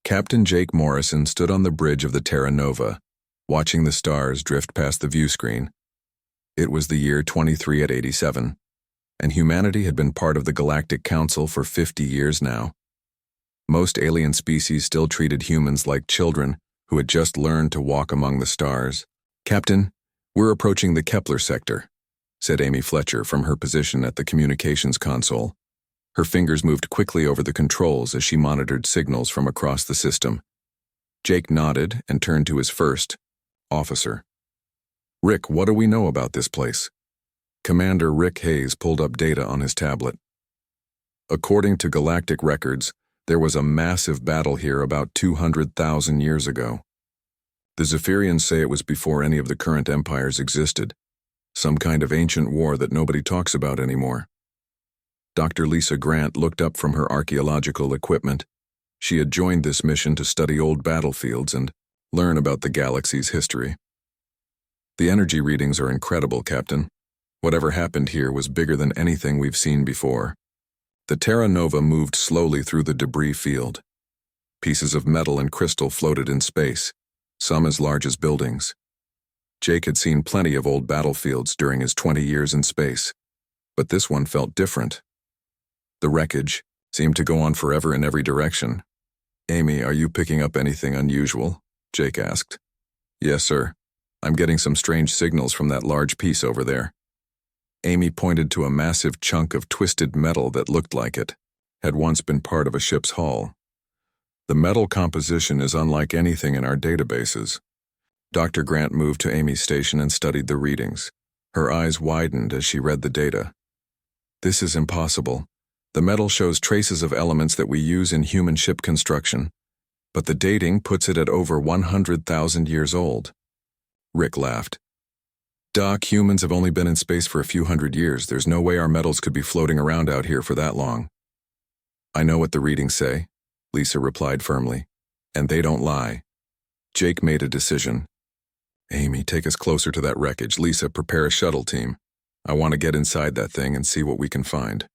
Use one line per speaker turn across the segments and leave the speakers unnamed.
Captain Jake Morrison stood on the bridge of the Terra Nova, watching the stars drift past the view screen. It was the year 23 at 87, and humanity had been part of the Galactic Council for 50 years now. Most alien species still treated humans like children who had just learned to walk among the stars. "Captain, we're approaching the Kepler sector," said Amy Fletcher from her position at the communications console. Her fingers moved quickly over the controls as she monitored signals from across the system. Jake nodded and turned to his first officer. "Rick, what do we know about this place?" Commander Rick Hayes pulled up data on his tablet. According to galactic records, there was a massive battle here about 200,000 years ago. The Zephyrians say it was before any of the current empires existed, some kind of ancient war that nobody talks about anymore. Dr. Lisa Grant looked up from her archaeological equipment. She had joined this mission to study old battlefields and learn about the galaxy's history. "The energy readings are incredible, Captain. Whatever happened here was bigger than anything we've seen before." The Terra Nova moved slowly through the debris field. Pieces of metal and crystal floated in space, some as large as buildings. Jake had seen plenty of old battlefields during his 20 years in space, but this one felt different. The wreckage seemed to go on forever in every direction. "Amy, are you picking up anything unusual?" Jake asked. "Yes, sir. I'm getting some strange signals from that large piece over there." Amy pointed to a massive chunk of twisted metal that looked like it had once been part of a ship's hull. "The metal composition is unlike anything in our databases." Dr. Grant moved to Amy's station and studied the readings. Her eyes widened as she read the data. "This is impossible. The metal shows traces of elements that we use in human ship construction, but the dating puts it at over 100,000 years old." Rick laughed. "Doc, humans have only been in space for a few hundred years. There's no way our metals could be floating around out here for that long." "I know what the readings say," Lisa replied firmly, "and they don't lie." Jake made a decision. "Amy, take us closer to that wreckage. Lisa, prepare a shuttle team. I want to get inside that thing and see what we can find."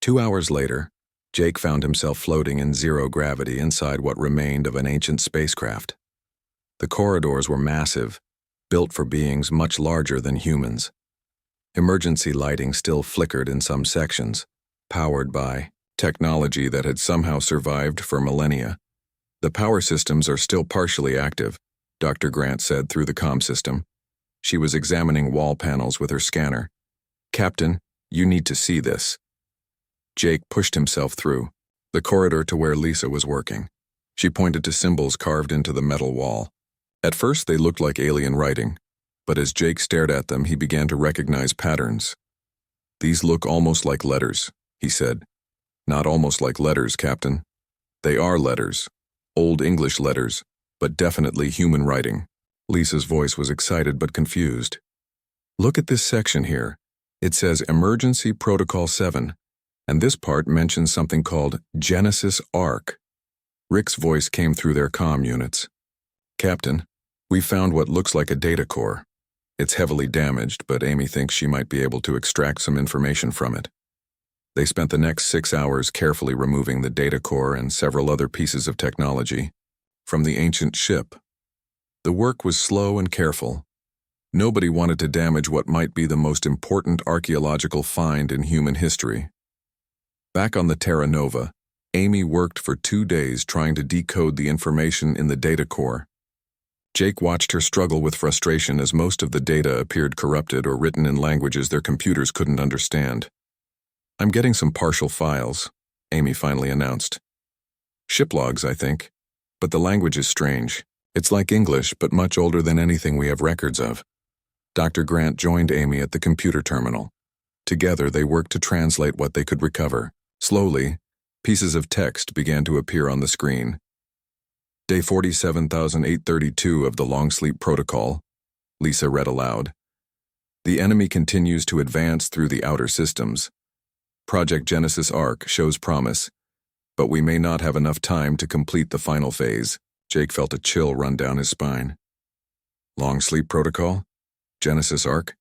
2 hours later, Jake found himself floating in zero gravity inside what remained of an ancient spacecraft. The corridors were massive, built for beings much larger than humans. Emergency lighting still flickered in some sections, powered by technology that had somehow survived for millennia. "The power systems are still partially active," Dr. Grant said through the comm system. She was examining wall panels with her scanner. "Captain, you need to see this." Jake pushed himself through the corridor to where Lisa was working. She pointed to symbols carved into the metal wall. At first they looked like alien writing, but as Jake stared at them he began to recognize patterns. "These look almost like letters," he said. "Not almost like letters, Captain. They are letters, Old English letters, but definitely human writing." Lisa's voice was excited but confused. "Look at this section here. It says Emergency Protocol 7, and this part mentions something called Genesis Arc." Rick's voice came through their comm units. "Captain, we found what looks like a data core. It's heavily damaged, but Amy thinks she might be able to extract some information from it." They spent the next 6 hours carefully removing the data core and several other pieces of technology from the ancient ship. The work was slow and careful. Nobody wanted to damage what might be the most important archaeological find in human history. Back on the Terra Nova, Amy worked for 2 days trying to decode the information in the data core. Jake watched her struggle with frustration as most of the data appeared corrupted or written in languages their computers couldn't understand. "I'm getting some partial files," Amy finally announced. "Ship logs, I think. But the language is strange. It's like English, but much older than anything we have records of." Dr. Grant joined Amy at the computer terminal. Together they worked to translate what they could recover. Slowly, pieces of text began to appear on the screen. "Day 47,832 of the Long Sleep Protocol," Lisa read aloud. "The enemy continues to advance through the outer systems. Project Genesis Arc shows promise, but we may not have enough time to complete the final phase." Jake felt a chill run down his spine. "Long Sleep Protocol? Genesis Arc?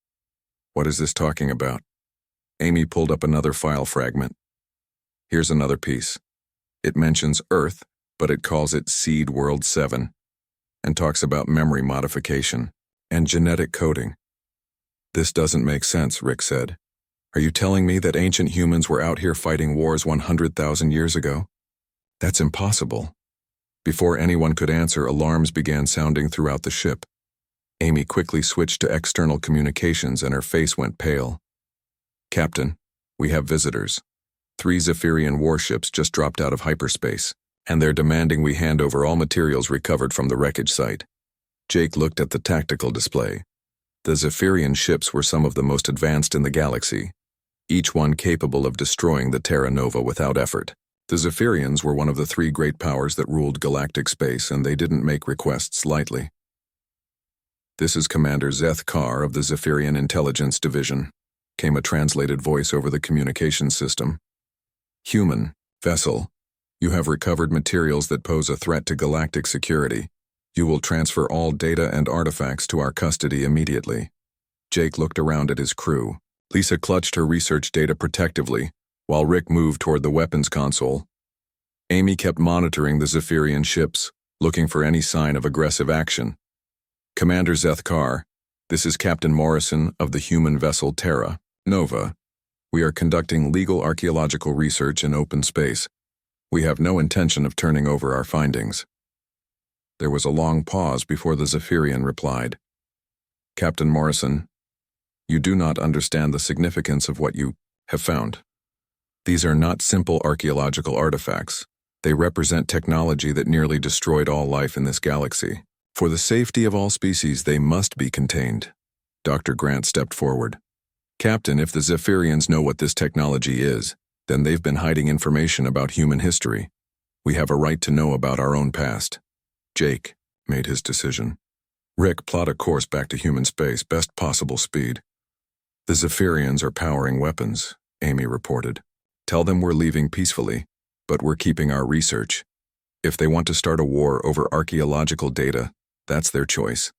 What is this talking about?" Amy pulled up another file fragment. "Here's another piece. It mentions Earth but it calls it Seed World 7 and talks about memory modification and genetic coding. This doesn't make sense, Rick said. Are you telling me that ancient humans were out here fighting wars 100,000 years ago? That's impossible. Before anyone could answer, alarms began sounding throughout the ship. Amy quickly switched to external communications and her face went pale. Captain, we have visitors. 3 Zephyrian warships just dropped out of hyperspace, and they're demanding we hand over all materials recovered from the wreckage site. Jake looked at the tactical display. The Zephyrian ships were some of the most advanced in the galaxy, each one capable of destroying the Terra Nova without effort. The Zephyrians were one of the 3 great powers that ruled galactic space, and they didn't make requests lightly. This is Commander Zeth Carr of the Zephyrian Intelligence Division, came a translated voice over the communication system. Human, vessel, you have recovered materials that pose a threat to galactic security. You will transfer all data and artifacts to our custody immediately. Jake looked around at his crew. Lisa clutched her research data protectively, while Rick moved toward the weapons console. Amy kept monitoring the Zephyrian ships, looking for any sign of aggressive action. Commander Zeth Carr, this is Captain Morrison of the human vessel Terra Nova. We are conducting legal archaeological research in open space. We have no intention of turning over our findings. There was a long pause before the Zephyrian replied. Captain Morrison, you do not understand the significance of what you have found. These are not simple archaeological artifacts. They represent technology that nearly destroyed all life in this galaxy. For the safety of all species, they must be contained. Dr. Grant stepped forward. Captain, if the Zephyrians know what this technology is, then they've been hiding information about human history. We have a right to know about our own past. Jake made his decision. Rick, plot a course back to human space, best possible speed. The Zephyrians are powering weapons, Amy reported. Tell them we're leaving peacefully, but we're keeping our research. If they want to start a war over archaeological data, that's their choice.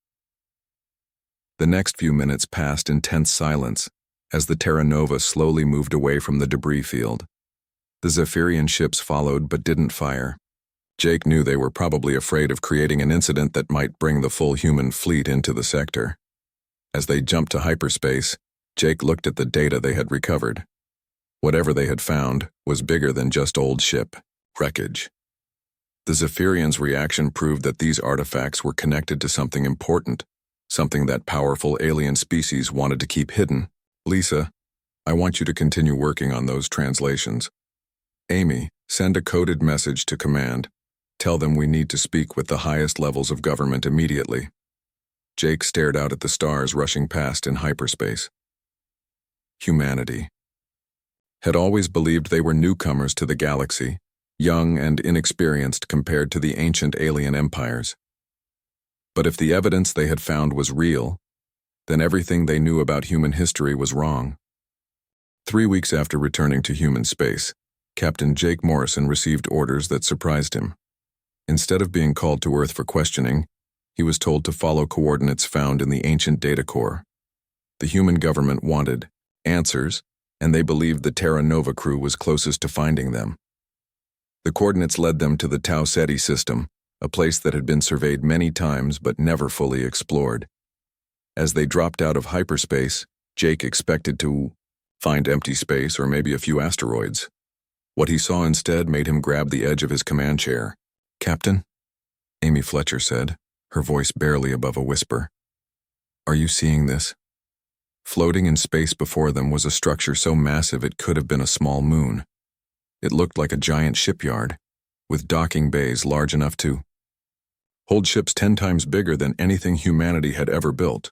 The next few minutes passed in tense silence as the Terra Nova slowly moved away from the debris field. The Zephyrian ships followed but didn't fire. Jake knew they were probably afraid of creating an incident that might bring the full human fleet into the sector. As they jumped to hyperspace, Jake looked at the data they had recovered. Whatever they had found was bigger than just old ship wreckage. The Zephyrians' reaction proved that these artifacts were connected to something important, something that powerful alien species wanted to keep hidden. Lisa, I want you to continue working on those translations. Amy, send a coded message to command. Tell them we need to speak with the highest levels of government immediately. Jake stared out at the stars rushing past in hyperspace. Humanity had always believed they were newcomers to the galaxy, young and inexperienced compared to the ancient alien empires. But if the evidence they had found was real, then everything they knew about human history was wrong. 3 weeks after returning to human space, Captain Jake Morrison received orders that surprised him. Instead of being called to Earth for questioning, he was told to follow coordinates found in the ancient data core. The human government wanted answers, and they believed the Terra Nova crew was closest to finding them. The coordinates led them to the Tau Ceti system, a place that had been surveyed many times but never fully explored. As they dropped out of hyperspace, Jake expected to find empty space or maybe a few asteroids. What he saw instead made him grab the edge of his command chair. Captain? Amy Fletcher said, her voice barely above a whisper. Are you seeing this? Floating in space before them was a structure so massive it could have been a small moon. It looked like a giant shipyard, with docking bays large enough to hold ships 10 times bigger than anything humanity had ever built.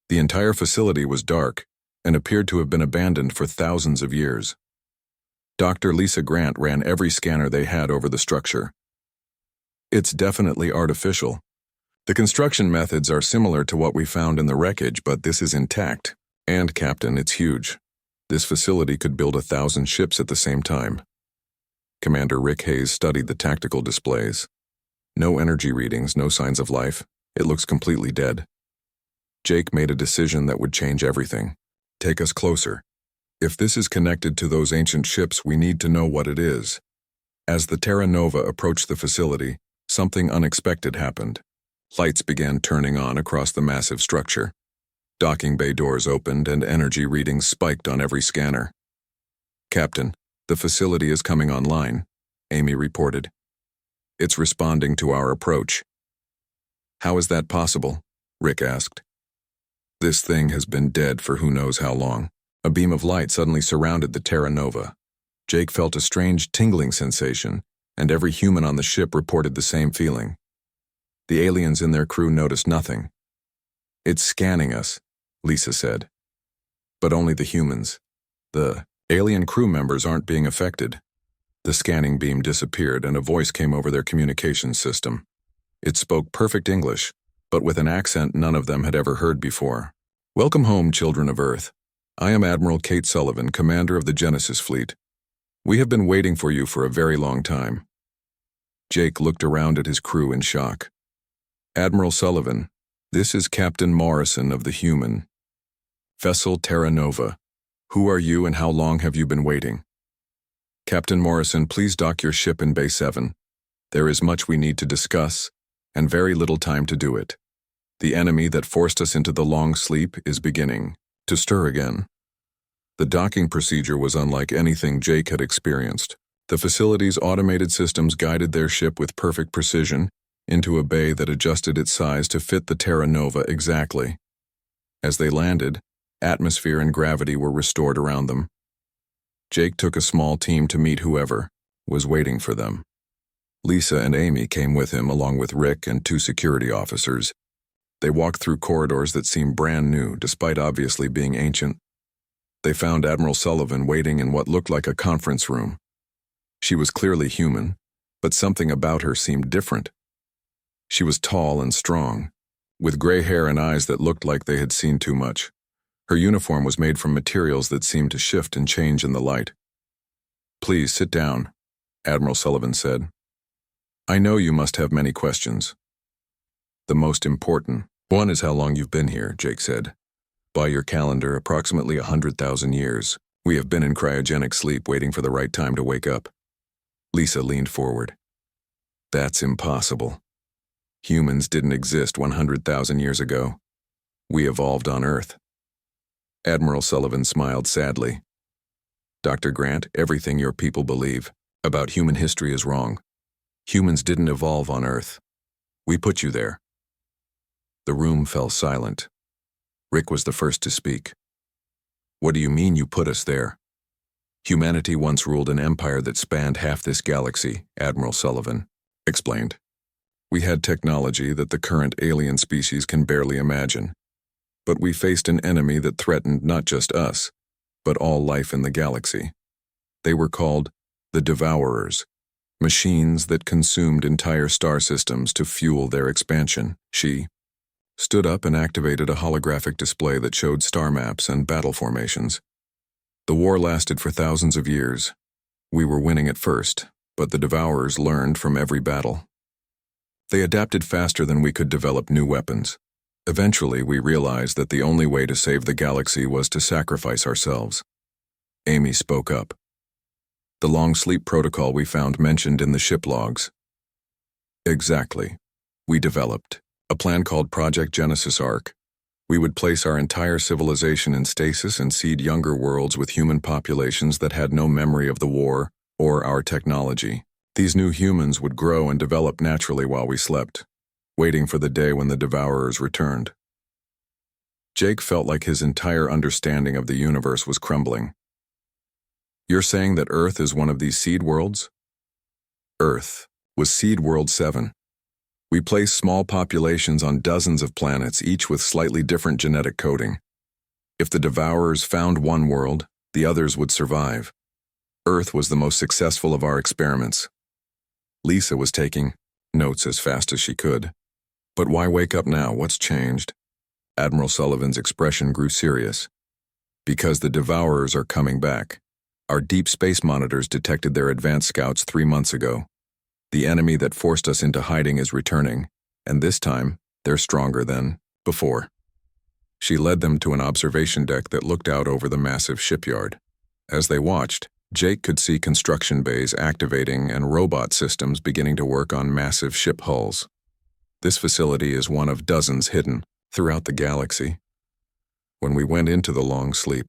The entire facility was dark and appeared to have been abandoned for thousands of years. Dr. Lisa Grant ran every scanner they had over the structure. It's definitely artificial. The construction methods are similar to what we found in the wreckage, but this is intact. And, Captain, it's huge. This facility could build 1,000 ships at the same time. Commander Rick Hayes studied the tactical displays. No energy readings, no signs of life. It looks completely dead. Jake made a decision that would change everything. Take us closer. If this is connected to those ancient ships, we need to know what it is. As the Terra Nova approached the facility, something unexpected happened. Lights began turning on across the massive structure. Docking bay doors opened and energy readings spiked on every scanner. "Captain, the facility is coming online," Amy reported. "It's responding to our approach." "How is that possible?" Rick asked. "This thing has been dead for who knows how long." A beam of light suddenly surrounded the Terra Nova. Jake felt a strange tingling sensation, and every human on the ship reported the same feeling. The aliens in their crew noticed nothing. "It's scanning us," Lisa said. "But only the humans. The alien crew members aren't being affected." The scanning beam disappeared and a voice came over their communications system. It spoke perfect English, but with an accent none of them had ever heard before. "Welcome home, children of Earth. I am Admiral Kate Sullivan, commander of the Genesis fleet. We have been waiting for you for a very long time." Jake looked around at his crew in shock. "Admiral Sullivan, this is Captain Morrison of the Human. Vessel Terra Nova. Who are you and how long have you been waiting?" "Captain Morrison, please dock your ship in Bay 7. There is much we need to discuss, and very little time to do it. The enemy that forced us into the long sleep is beginning to stir again." The docking procedure was unlike anything Jake had experienced. The facility's automated systems guided their ship with perfect precision into a bay that adjusted its size to fit the Terra Nova exactly. As they landed, atmosphere and gravity were restored around them. Jake took a small team to meet whoever was waiting for them. Lisa and Amy came with him along with Rick and 2 security officers. They walked through corridors that seemed brand new despite obviously being ancient. They found Admiral Sullivan waiting in what looked like a conference room. She was clearly human, but something about her seemed different. She was tall and strong, with gray hair and eyes that looked like they had seen too much. Her uniform was made from materials that seemed to shift and change in the light. "Please sit down," Admiral Sullivan said. "I know you must have many questions. The most important one is how long you've been here," Jake said. "By your calendar, approximately 100,000 years. We have been in cryogenic sleep waiting for the right time to wake up." Lisa leaned forward. "That's impossible. Humans didn't exist 100,000 years ago. We evolved on Earth." Admiral Sullivan smiled sadly. "Dr. Grant, everything your people believe about human history is wrong. Humans didn't evolve on Earth. We put you there." The room fell silent. Rick was the first to speak. "What do you mean you put us there?" "Humanity once ruled an empire that spanned half this galaxy," Admiral Sullivan explained. "We had technology that the current alien species can barely imagine. But we faced an enemy that threatened not just us, but all life in the galaxy. They were called the Devourers, machines that consumed entire star systems to fuel their expansion." She stood up and activated a holographic display that showed star maps and battle formations. "The war lasted for thousands of years. We were winning at first, but the Devourers learned from every battle. They adapted faster than we could develop new weapons. Eventually, we realized that the only way to save the galaxy was to sacrifice ourselves." Amy spoke up. "The long sleep protocol we found mentioned in the ship logs." "Exactly. We developed a plan called Project Genesis Arc. We would place our entire civilization in stasis and seed younger worlds with human populations that had no memory of the war or our technology. These new humans would grow and develop naturally while we slept, waiting for the day when the Devourers returned." Jake felt like his entire understanding of the universe was crumbling. "You're saying that Earth is one of these seed worlds?" Earth was Seed World 7. We place small populations on dozens of planets, each with slightly different genetic coding. If the Devourers found one world, the others would survive. Earth was the most successful of our experiments." Lisa was taking notes as fast as she could. "But why wake up now? What's changed?" Admiral Sullivan's expression grew serious. "Because the Devourers are coming back. Our deep space monitors detected their advanced scouts 3 months ago. The enemy that forced us into hiding is returning, and this time, they're stronger than before." She led them to an observation deck that looked out over the massive shipyard. As they watched, Jake could see construction bays activating and robot systems beginning to work on massive ship hulls. This facility is one of dozens hidden throughout the galaxy. When we went into the long sleep,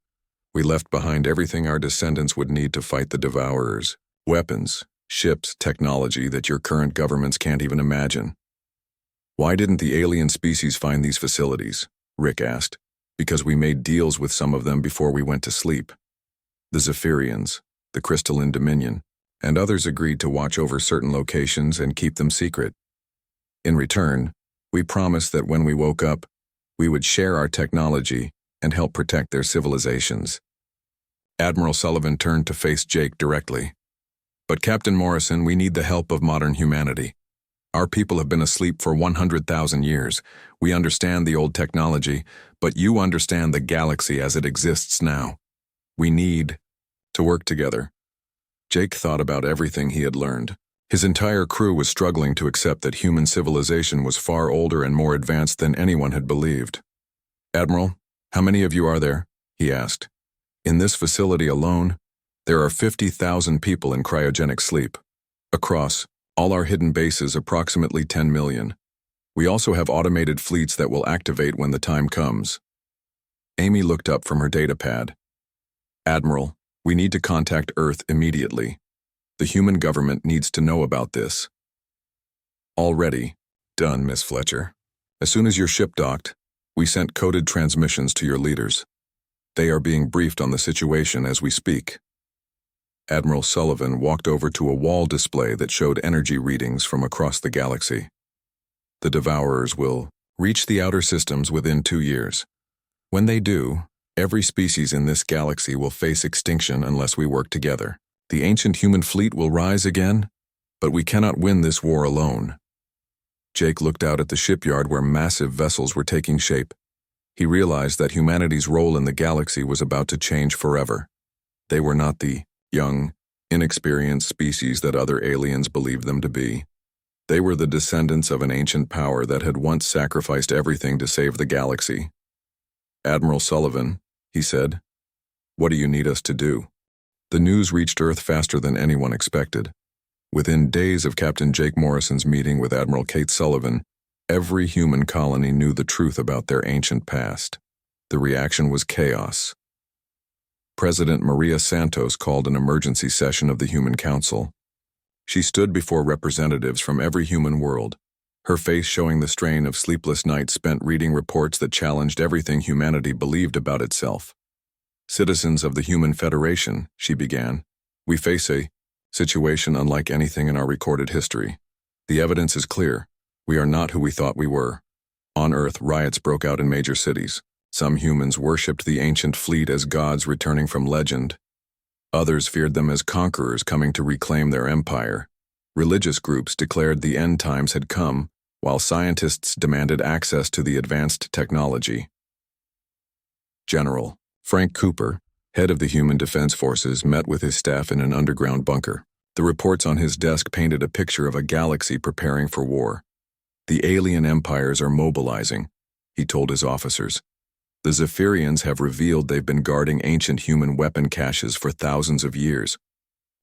we left behind everything our descendants would need to fight the Devourers: weapons, ships, technology that your current governments can't even imagine. Why didn't the alien species find these facilities? Rick asked. Because we made deals with some of them before we went to sleep. The Zephyrians, the Crystalline Dominion, and others agreed to watch over certain locations and keep them secret. In return, we promised that when we woke up, we would share our technology and help protect their civilizations. Admiral Sullivan turned to face Jake directly. But Captain Morrison, we need the help of modern humanity. Our people have been asleep for 100,000 years. We understand the old technology, but you understand the galaxy as it exists now. We need to work together. Jake thought about everything he had learned. His entire crew was struggling to accept that human civilization was far older and more advanced than anyone had believed. Admiral, how many of you are there? He asked. In this facility alone, there are 50,000 people in cryogenic sleep. Across all our hidden bases, approximately 10 million. We also have automated fleets that will activate when the time comes. Amy looked up from her data pad. Admiral, we need to contact Earth immediately. The human government needs to know about this. Already done, Miss Fletcher. As soon as your ship docked, we sent coded transmissions to your leaders. They are being briefed on the situation as we speak. Admiral Sullivan walked over to a wall display that showed energy readings from across the galaxy. The Devourers will reach the outer systems within 2 years. When they do, every species in this galaxy will face extinction unless we work together. The ancient human fleet will rise again, but we cannot win this war alone. Jake looked out at the shipyard where massive vessels were taking shape. He realized that humanity's role in the galaxy was about to change forever. They were not the young, inexperienced species that other aliens believed them to be. They were the descendants of an ancient power that had once sacrificed everything to save the galaxy. Admiral Sullivan, he said, what do you need us to do? The news reached Earth faster than anyone expected. Within days of Captain Jake Morrison's meeting with Admiral Kate Sullivan, every human colony knew the truth about their ancient past. The reaction was chaos. President Maria Santos called an emergency session of the Human Council. She stood before representatives from every human world, her face showing the strain of sleepless nights spent reading reports that challenged everything humanity believed about itself. Citizens of the Human Federation, she began, we face a situation unlike anything in our recorded history. The evidence is clear. We are not who we thought we were. On Earth, riots broke out in major cities. Some humans worshipped the ancient fleet as gods returning from legend. Others feared them as conquerors coming to reclaim their empire. Religious groups declared the end times had come, while scientists demanded access to the advanced technology. General Frank Cooper, head of the Human Defense Forces, met with his staff in an underground bunker. The reports on his desk painted a picture of a galaxy preparing for war. The alien empires are mobilizing, he told his officers. The Zephyrians have revealed they've been guarding ancient human weapon caches for thousands of years.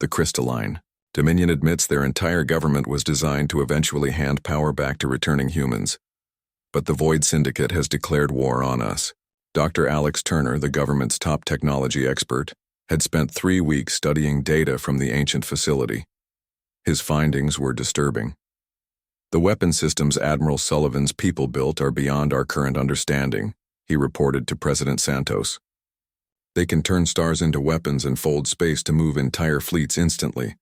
The Crystalline Dominion admits their entire government was designed to eventually hand power back to returning humans. But the Void Syndicate has declared war on us. Dr. Alex Turner, the government's top technology expert, had spent 3 weeks studying data from the ancient facility. His findings were disturbing. The weapon systems Admiral Sullivan's people built are beyond our current understanding, he reported to President Santos. They can turn stars into weapons and fold space to move entire fleets instantly.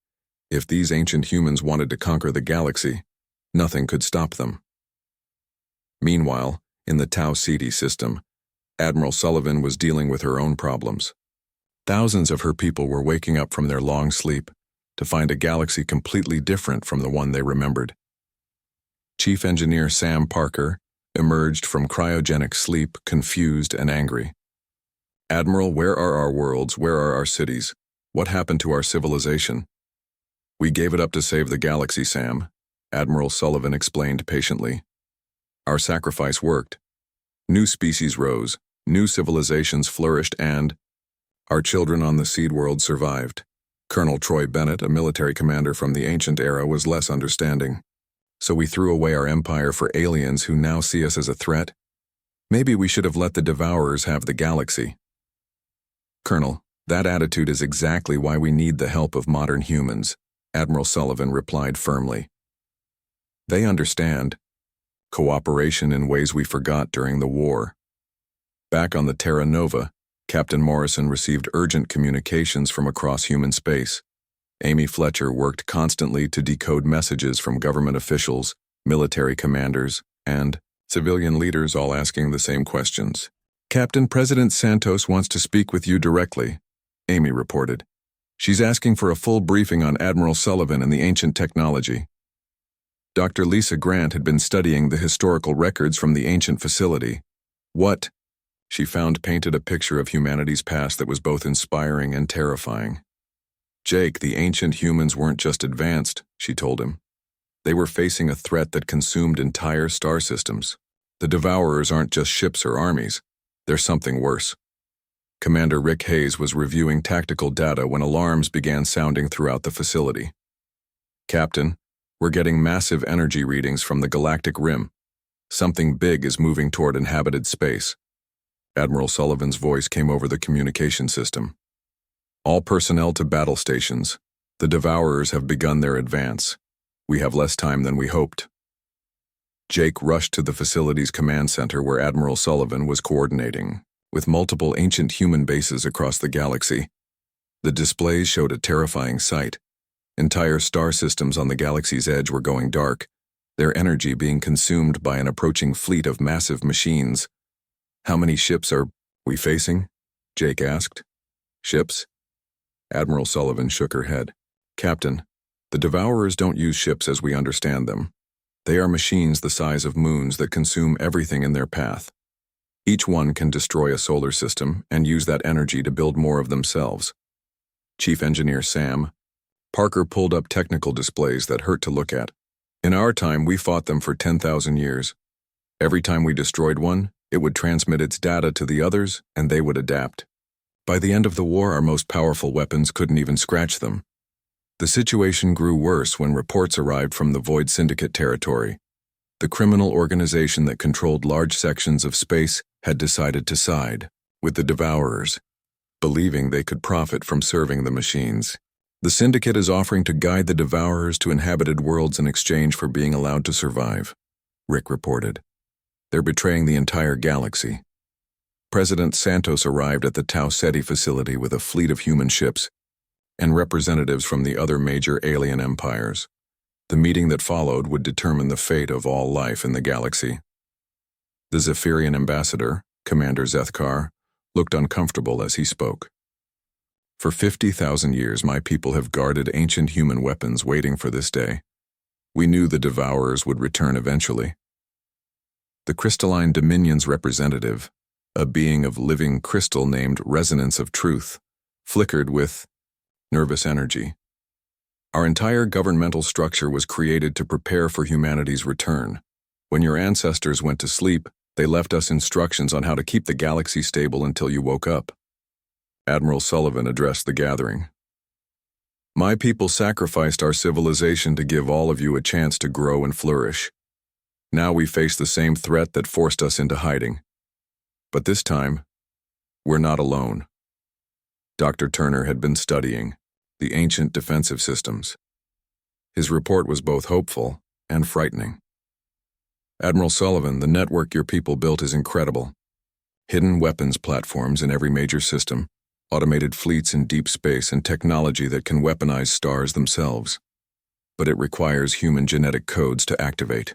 If these ancient humans wanted to conquer the galaxy, nothing could stop them. Meanwhile, in the Tau Ceti system, Admiral Sullivan was dealing with her own problems. Thousands of her people were waking up from their long sleep to find a galaxy completely different from the one they remembered. Chief Engineer Sam Parker emerged from cryogenic sleep, confused and angry. Admiral, where are our worlds? Where are our cities? What happened to our civilization? We gave it up to save the galaxy, Sam, Admiral Sullivan explained patiently. Our sacrifice worked. New species rose, new civilizations flourished, and our children on the seed world survived. Colonel Troy Bennett, a military commander from the ancient era, was less understanding. So we threw away our empire for aliens who now see us as a threat? Maybe we should have let the Devourers have the galaxy. Colonel, that attitude is exactly why we need the help of modern humans, Admiral Sullivan replied firmly. They understand. Cooperation in ways we forgot during the war. Back on the Terra Nova, Captain Morrison received urgent communications from across human space. Amy Fletcher worked constantly to decode messages from government officials, military commanders, and civilian leaders, all asking the same questions. Captain, President Santos wants to speak with you directly, Amy reported. She's asking for a full briefing on Admiral Sullivan and the ancient technology. Dr. Lisa Grant had been studying the historical records from the ancient facility. What? She found painted a picture of humanity's past that was both inspiring and terrifying. Jake, the ancient humans weren't just advanced, she told him. They were facing a threat that consumed entire star systems. The Devourers aren't just ships or armies. They're something worse. Commander Rick Hayes was reviewing tactical data when alarms began sounding throughout the facility. Captain, we're getting massive energy readings from the galactic rim. Something big is moving toward inhabited space. Admiral Sullivan's voice came over the communication system. All personnel to battle stations. The Devourers have begun their advance. We have less time than we hoped. Jake rushed to the facility's command center where Admiral Sullivan was coordinating, with multiple ancient human bases across the galaxy. The displays showed a terrifying sight. Entire star systems on the galaxy's edge were going dark, their energy being consumed by an approaching fleet of massive machines. How many ships are we facing? Jake asked. Ships? Admiral Sullivan shook her head. Captain, the Devourers don't use ships as we understand them. They are machines the size of moons that consume everything in their path. Each one can destroy a solar system and use that energy to build more of themselves. Chief Engineer Sam Parker pulled up technical displays that hurt to look at. In our time, we fought them for 10,000 years. Every time we destroyed one, it would transmit its data to the others, and they would adapt. By the end of the war, our most powerful weapons couldn't even scratch them. The situation grew worse when reports arrived from the Void Syndicate territory. The criminal organization that controlled large sections of space had decided to side with the Devourers, believing they could profit from serving the machines. The Syndicate is offering to guide the Devourers to inhabited worlds in exchange for being allowed to survive, Rick reported. They're betraying the entire galaxy. President Santos arrived at the Tau Ceti facility with a fleet of human ships and representatives from the other major alien empires. The meeting that followed would determine the fate of all life in the galaxy. The Zephyrian ambassador, Commander Zethkar, looked uncomfortable as he spoke. For 50,000 years, my people have guarded ancient human weapons waiting for this day. We knew the Devourers would return eventually. The Crystalline Dominion's representative, a being of living crystal named Resonance of Truth, flickered with nervous energy. Our entire governmental structure was created to prepare for humanity's return. When your ancestors went to sleep, they left us instructions on how to keep the galaxy stable until you woke up. Admiral Sullivan addressed the gathering. My people sacrificed our civilization to give all of you a chance to grow and flourish. Now we face the same threat that forced us into hiding. But this time, we're not alone. Dr. Turner had been studying the ancient defensive systems. His report was both hopeful and frightening. Admiral Sullivan, the network your people built is incredible. Hidden weapons platforms in every major system, automated fleets in deep space, and technology that can weaponize stars themselves. But it requires human genetic codes to activate.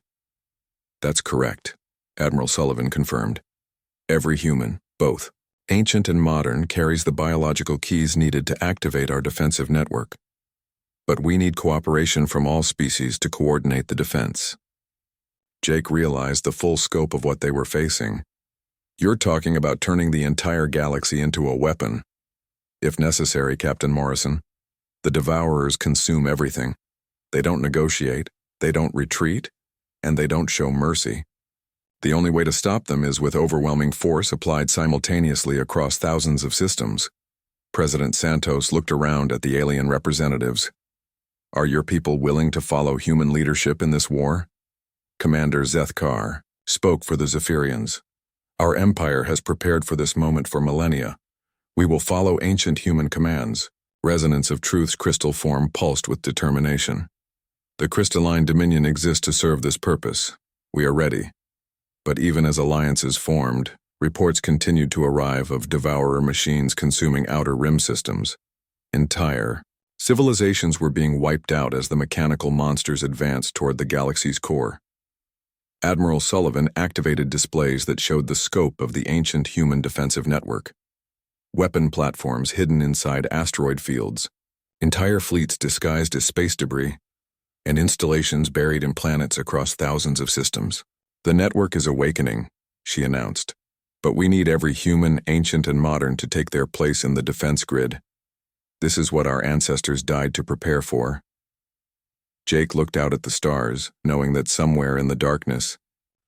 That's correct, Admiral Sullivan confirmed. Every human, both ancient and modern, carries the biological keys needed to activate our defensive network. But we need cooperation from all species to coordinate the defense. Jake realized the full scope of what they were facing. You're talking about turning the entire galaxy into a weapon. If necessary, Captain Morrison. The Devourers consume everything. They don't negotiate, they don't retreat, and they don't show mercy. The only way to stop them is with overwhelming force applied simultaneously across thousands of systems. President Santos looked around at the alien representatives. Are your people willing to follow human leadership in this war? Commander Zethkar spoke for the Zephyrians. Our empire has prepared for this moment for millennia. We will follow ancient human commands. Resonance of Truth's crystal form pulsed with determination. The crystalline dominion exists to serve this purpose. We are ready. But even as alliances formed, reports continued to arrive of devourer machines consuming outer rim systems. Entire civilizations were being wiped out as the mechanical monsters advanced toward the galaxy's core. Admiral Sullivan activated displays that showed the scope of the ancient human defensive network. Weapon platforms hidden inside asteroid fields, entire fleets disguised as space debris, and installations buried in planets across thousands of systems. The network is awakening, she announced, but we need every human, ancient and modern, to take their place in the defense grid. This is what our ancestors died to prepare for. Jake looked out at the stars, knowing that somewhere in the darkness,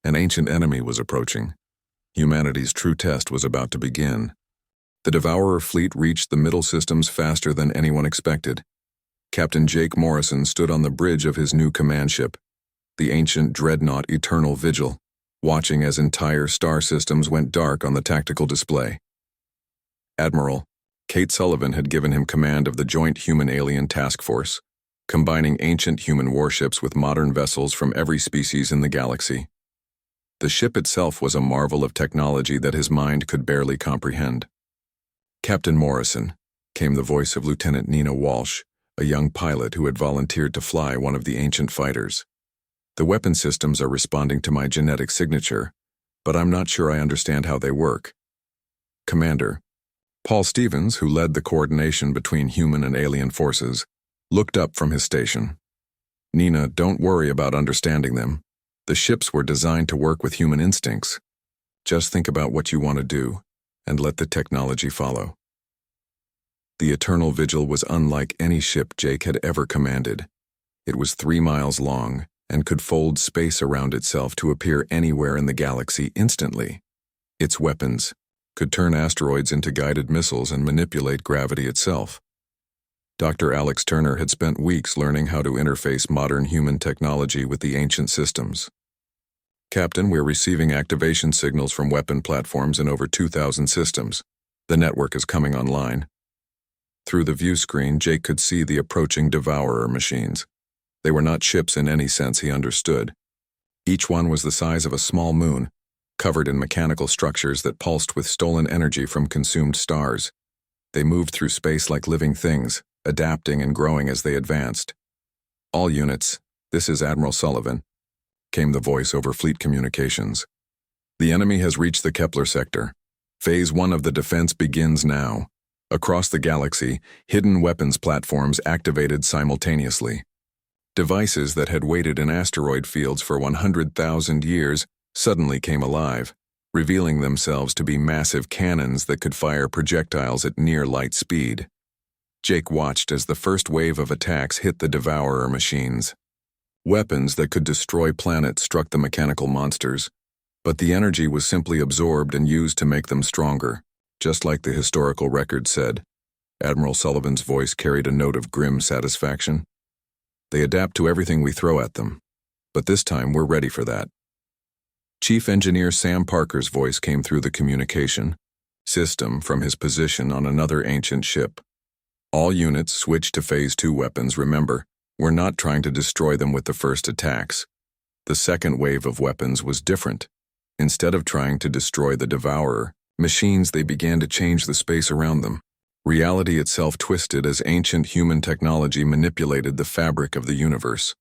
an ancient enemy was approaching. Humanity's true test was about to begin. The Devourer fleet reached the middle systems faster than anyone expected. Captain Jake Morrison stood on the bridge of his new command ship, the ancient dreadnought Eternal Vigil, watching as entire star systems went dark on the tactical display. Admiral Kate Sullivan had given him command of the Joint Human-Alien Task Force, combining ancient human warships with modern vessels from every species in the galaxy. The ship itself was a marvel of technology that his mind could barely comprehend. Captain Morrison, came the voice of Lieutenant Nina Walsh, a young pilot who had volunteered to fly one of the ancient fighters. The weapon systems are responding to my genetic signature, but I'm not sure I understand how they work. Commander Paul Stevens, who led the coordination between human and alien forces, looked up from his station. Nina, don't worry about understanding them. The ships were designed to work with human instincts. Just think about what you want to do, and let the technology follow. The Eternal Vigil was unlike any ship Jake had ever commanded. It was 3 miles long and could fold space around itself to appear anywhere in the galaxy instantly. Its weapons could turn asteroids into guided missiles and manipulate gravity itself. Dr. Alex Turner had spent weeks learning how to interface modern human technology with the ancient systems. Captain, we're receiving activation signals from weapon platforms in over 2,000 systems. The network is coming online. Through the view screen, Jake could see the approaching Devourer machines. They were not ships in any sense he understood. Each one was the size of a small moon, covered in mechanical structures that pulsed with stolen energy from consumed stars. They moved through space like living things, adapting and growing as they advanced. All units, this is Admiral Sullivan, came the voice over fleet communications. The enemy has reached the Kepler sector. Phase 1 of the defense begins now. Across the galaxy, hidden weapons platforms activated simultaneously. Devices that had waited in asteroid fields for 100,000 years suddenly came alive, revealing themselves to be massive cannons that could fire projectiles at near light speed. Jake watched as the first wave of attacks hit the Devourer machines. Weapons that could destroy planets struck the mechanical monsters, but the energy was simply absorbed and used to make them stronger, just like the historical record said. Admiral Sullivan's voice carried a note of grim satisfaction. They adapt to everything we throw at them, but this time we're ready for that. Chief Engineer Sam Parker's voice came through the communication system from his position on another ancient ship. All units switch to Phase 2 weapons. Remember, we're not trying to destroy them with the first attacks. The second wave of weapons was different. Instead of trying to destroy the Devourer machines, they began to change the space around them. Reality itself twisted as ancient human technology manipulated the fabric of the universe.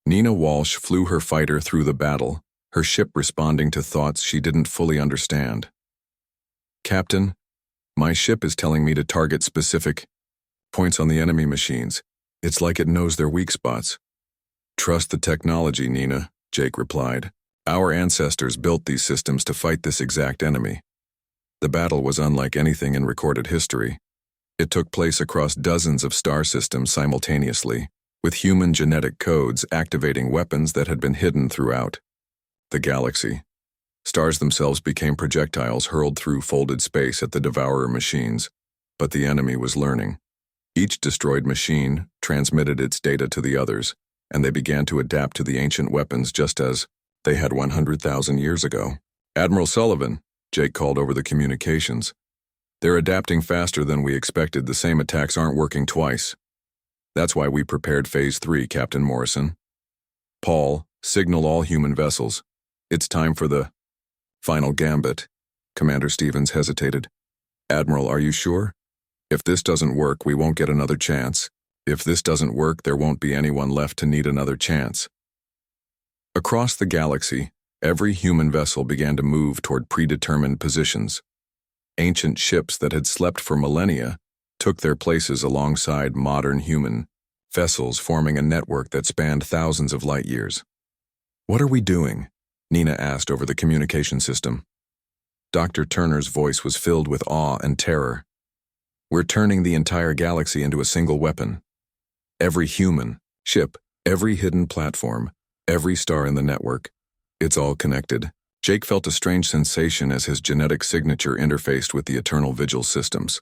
Nina Walsh flew her fighter through the battle, her ship responding to thoughts she didn't fully understand. Captain, my ship is telling me to target specific points on the enemy machines. It's like it knows their weak spots. Trust the technology, Nina, Jake replied. Our ancestors built these systems to fight this exact enemy. The battle was unlike anything in recorded history. It took place across dozens of star systems simultaneously, with human genetic codes activating weapons that had been hidden throughout the galaxy. Stars themselves became projectiles hurled through folded space at the Devourer machines. But the enemy was learning. Each destroyed machine transmitted its data to the others, and they began to adapt to the ancient weapons just as they had 100,000 years ago. "Admiral Sullivan," Jake called over the communications. "They're adapting faster than we expected. The same attacks aren't working twice. That's why we prepared Phase 3, Captain Morrison. Paul, signal all human vessels. It's time for the final gambit." Commander Stevens hesitated. "Admiral, are you sure? If this doesn't work, we won't get another chance. If this doesn't work, there won't be anyone left to need another chance." Across the galaxy, every human vessel began to move toward predetermined positions. Ancient ships that had slept for millennia took their places alongside modern human vessels, forming a network that spanned thousands of light years. "What are we doing?" Nina asked over the communication system. Dr. Turner's voice was filled with awe and terror. "We're turning the entire galaxy into a single weapon. Every human, ship, every hidden platform, every star in the network, it's all connected." Jake felt a strange sensation as his genetic signature interfaced with the Eternal Vigil systems.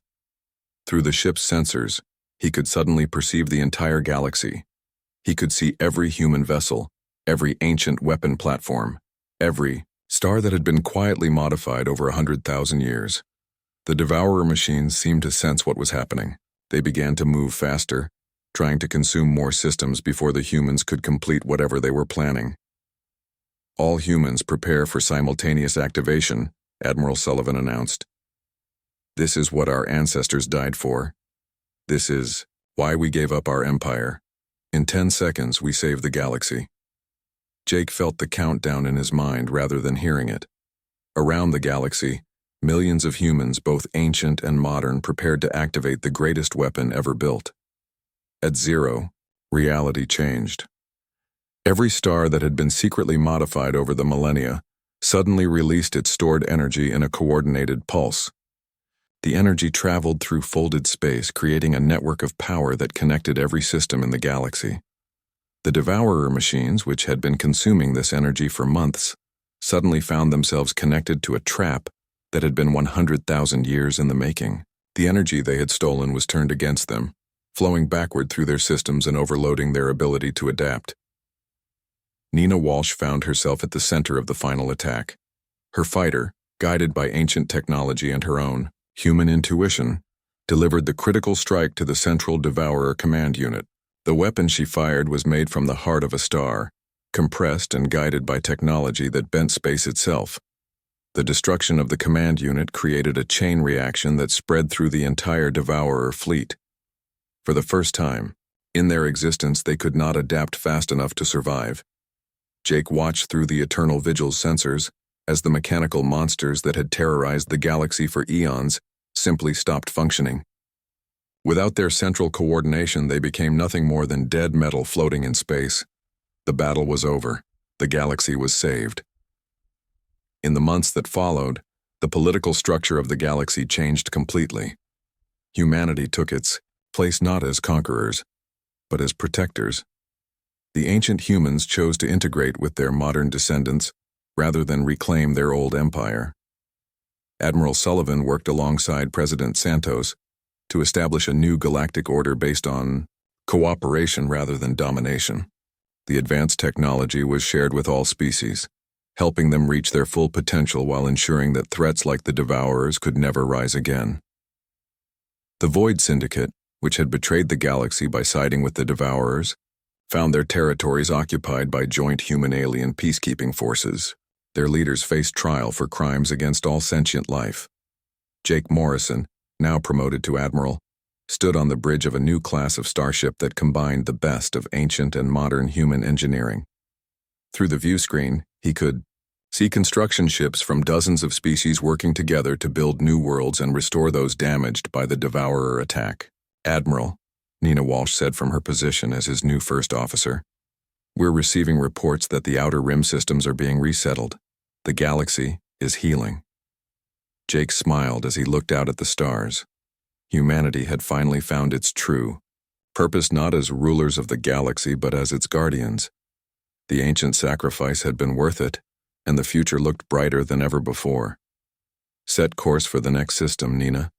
Through the ship's sensors, he could suddenly perceive the entire galaxy. He could see every human vessel, every ancient weapon platform, every star that had been quietly modified over 100,000 years. The Devourer machines seemed to sense what was happening. They began to move faster, trying to consume more systems before the humans could complete whatever they were planning. "All humans prepare for simultaneous activation," Admiral Sullivan announced. "This is what our ancestors died for. This is why we gave up our empire. In 10 seconds, we saved the galaxy." Jake felt the countdown in his mind rather than hearing it. Around the galaxy, millions of humans, both ancient and modern, prepared to activate the greatest weapon ever built. At 0, reality changed. Every star that had been secretly modified over the millennia suddenly released its stored energy in a coordinated pulse. The energy traveled through folded space, creating a network of power that connected every system in the galaxy. The Devourer machines, which had been consuming this energy for months, suddenly found themselves connected to a trap that had been 100,000 years in the making. The energy they had stolen was turned against them, flowing backward through their systems and overloading their ability to adapt. Nina Walsh found herself at the center of the final attack. Her fighter, guided by ancient technology and her own human intuition, delivered the critical strike to the Central Devourer Command Unit. The weapon she fired was made from the heart of a star, compressed and guided by technology that bent space itself. The destruction of the command unit created a chain reaction that spread through the entire Devourer fleet. For the first time in their existence, they could not adapt fast enough to survive. Jake watched through the Eternal Vigil sensors as the mechanical monsters that had terrorized the galaxy for eons simply stopped functioning. Without their central coordination, they became nothing more than dead metal floating in space. The battle was over. The galaxy was saved. In the months that followed, the political structure of the galaxy changed completely. Humanity took its place not as conquerors, but as protectors. The ancient humans chose to integrate with their modern descendants rather than reclaim their old empire. Admiral Sullivan worked alongside President Santos to establish a new galactic order based on cooperation rather than domination. The advanced technology was shared with all species, helping them reach their full potential while ensuring that threats like the Devourers could never rise again. The Void Syndicate, which had betrayed the galaxy by siding with the Devourers, found their territories occupied by joint human-alien peacekeeping forces. Their leaders faced trial for crimes against all sentient life. Jake Morrison, now promoted to admiral, stood on the bridge of a new class of starship that combined the best of ancient and modern human engineering. Through the view screen, he could see construction ships from dozens of species working together to build new worlds and restore those damaged by the Devourer attack. "Admiral," Nina Walsh said from her position as his new first officer, "we're receiving reports that the outer rim systems are being resettled. The galaxy is healing." Jake smiled as he looked out at the stars. Humanity had finally found its true purpose, not as rulers of the galaxy but as its guardians. The ancient sacrifice had been worth it, and the future looked brighter than ever before. "Set course for the next system, Nina.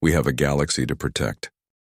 We have a galaxy to protect.